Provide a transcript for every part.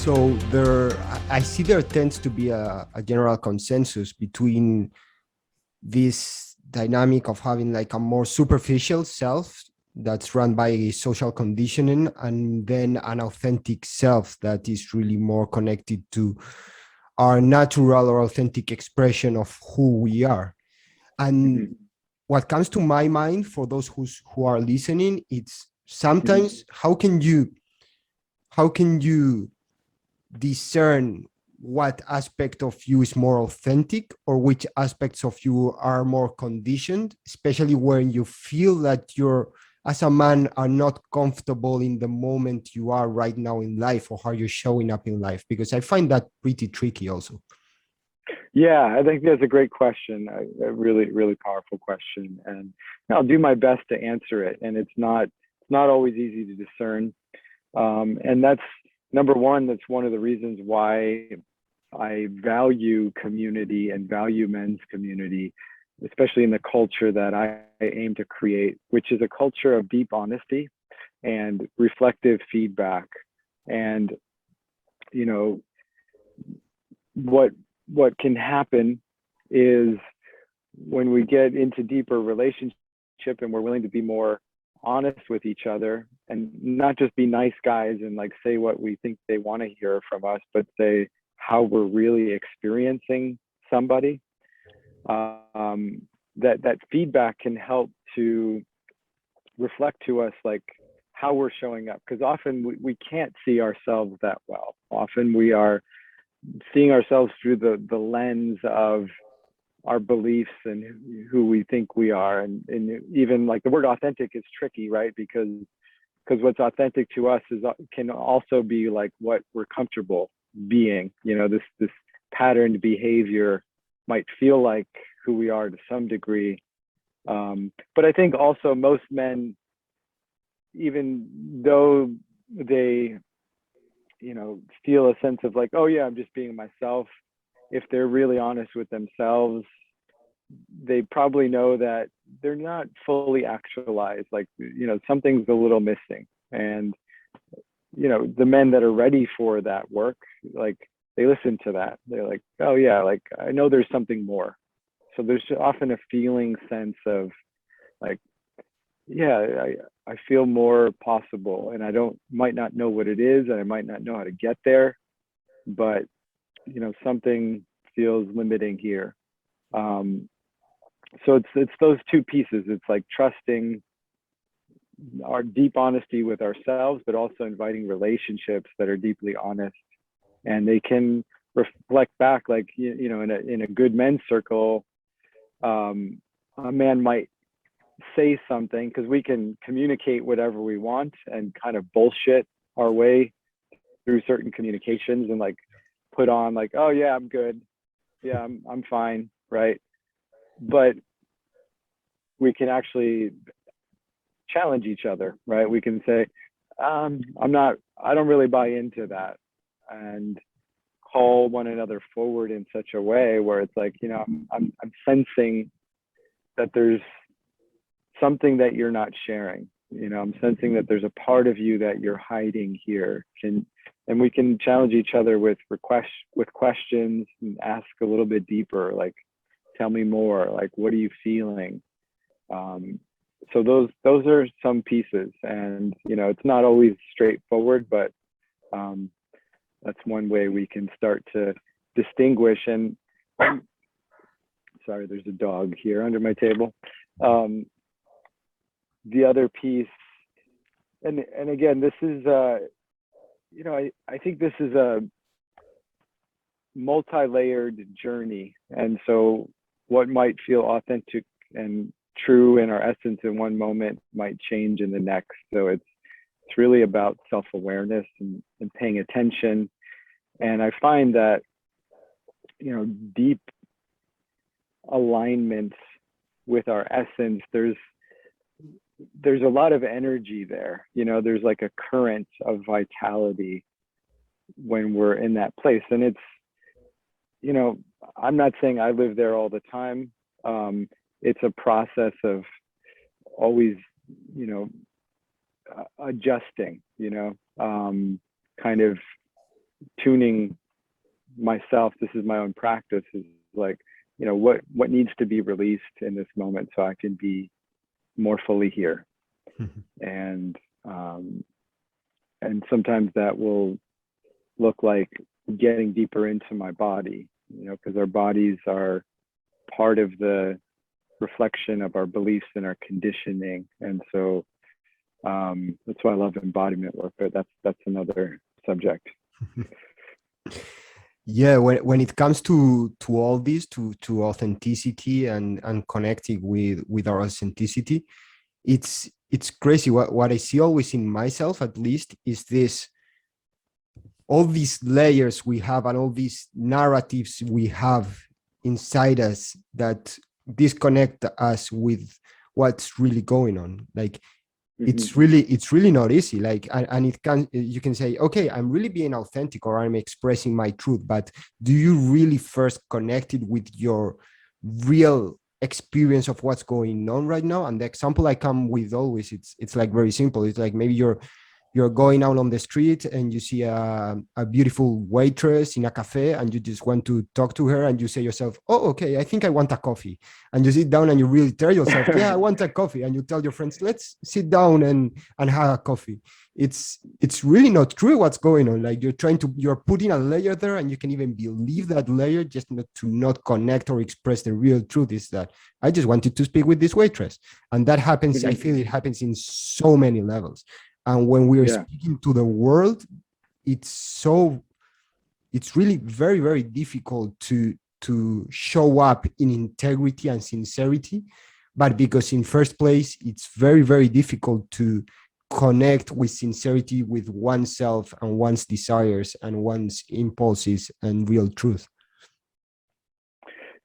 So I see there tends to be a general consensus between this dynamic of having like a more superficial self that's run by social conditioning, and then an authentic self that is really more connected to our natural or authentic expression of who we are. And what comes to my mind for those who are listening, it's sometimes how can you discern what aspect of you is more authentic or which aspects of you are more conditioned, especially when you feel that you're, as a man, are not comfortable in the moment you are right now in life or how you're showing up in life? Because I find that pretty tricky also. Yeah, I think that's a great question, a really, really powerful question. And I'll do my best to answer it. And it's not always easy to discern. And that's number one, that's one of the reasons why I value community and value men's community, especially in the culture that I aim to create, which is a culture of deep honesty and reflective feedback. And, you know, what can happen is when we get into deeper relationship and we're willing to be more honest with each other and not just be nice guys and like say what we think they want to hear from us, but say how we're really experiencing somebody, that feedback can help to reflect to us like how we're showing up, because often we can't see ourselves that well. Often we are seeing ourselves through the lens of our beliefs and who we think we are. And even like the word authentic is tricky, right? Because what's authentic to us can also be like what we're comfortable being. You know, this patterned behavior might feel like who we are to some degree. But I think also most men, even though they, you know, feel a sense of like, oh yeah, I'm just being myself, if they're really honest with themselves, they probably know that they're not fully actualized. Like, you know, something's a little missing. And, you know, the men that are ready for that work, like they listen to that. They're like, oh yeah, like I know there's something more. So there's often a feeling sense of like, yeah, I feel more possible, and might not know what it is, and I might not know how to get there, but you know, something feels limiting here. So it's those two pieces. It's like trusting our deep honesty with ourselves, but also inviting relationships that are deeply honest, and they can reflect back. Like you know, in a good men's circle, a man might say something, because we can communicate whatever we want and kind of bullshit our way through certain communications and like put on like, oh yeah, I'm good, yeah, I'm fine, right? But we can actually challenge each other, right? We can say, I don't really buy into that, and call one another forward in such a way where it's like, you know, I'm sensing that there's something that you're not sharing. You know, I'm sensing that there's a part of you that you're hiding here. And we can challenge each other with questions and ask a little bit deeper, like, tell me more, like, what are you feeling? So those are some pieces, and, you know, it's not always straightforward, but that's one way we can start to distinguish. And sorry, there's a dog here under my table. The other piece, and again, this is, you know, I think this is a multi-layered journey. And so what might feel authentic and true in our essence in one moment might change in the next. So it's really about self-awareness and paying attention. And I find that, you know, deep alignment with our essence, there's a lot of energy there. You know, there's like a current of vitality when we're in that place. And it's, you know, I'm not saying I live there all the time. It's a process of always, you know, adjusting, you know, kind of tuning myself. This is my own practice, is like, you know, what needs to be released in this moment so I can be more fully here. And sometimes that will look like getting deeper into my body, you know, because our bodies are part of the reflection of our beliefs and our conditioning. And so that's why I love embodiment work, but that's another subject. Yeah, when it comes to all this, to authenticity and connecting with our authenticity, it's crazy. What I see always in myself, at least, is this, all these layers we have and all these narratives we have inside us that disconnect us with what's really going on. Like, it's really not easy. Like, and it can, you can say, okay, I'm really being authentic, or I'm expressing my truth, but do you really first connected with your real experience of what's going on right now? And the example I come with always, it's like very simple. It's like, maybe you're going out on the street and you see a beautiful waitress in a cafe, and you just want to talk to her, and you say yourself, oh, okay, I think I want a coffee. And you sit down and you really tell yourself, yeah, I want a coffee. And you tell your friends, let's sit down and have a coffee. It's really not true what's going on. Like, you're putting a layer there, and you can even believe that layer just not to not connect or express the real truth, is that I just wanted to speak with this waitress. And that happens, I feel it happens in so many levels. And when we are speaking to the world, it's really very, very difficult to show up in integrity and sincerity. But because in first place, it's very, very difficult to connect with sincerity with oneself and one's desires and one's impulses and real truth.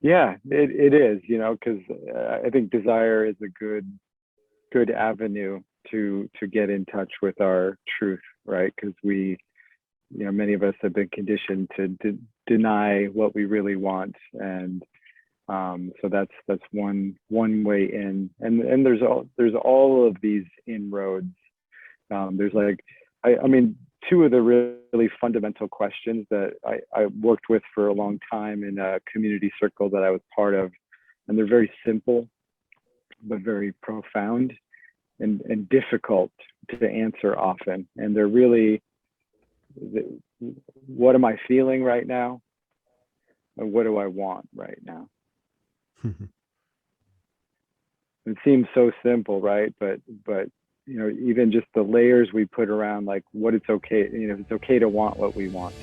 Yeah, it is, you know, because I think desire is a good avenue to get in touch with our truth, right? Because we, you know, many of us have been conditioned to deny what we really want, and so that's one way in, and there's all of these inroads. There's like, I mean, two of the really fundamental questions that I worked with for a long time in a community circle that I was part of, and they're very simple but very profound and difficult to answer often. And they're really, what am I feeling right now? And what do I want right now? It seems so simple, right? But you know, even just the layers we put around, like what it's okay, you know, it's okay to want what we want.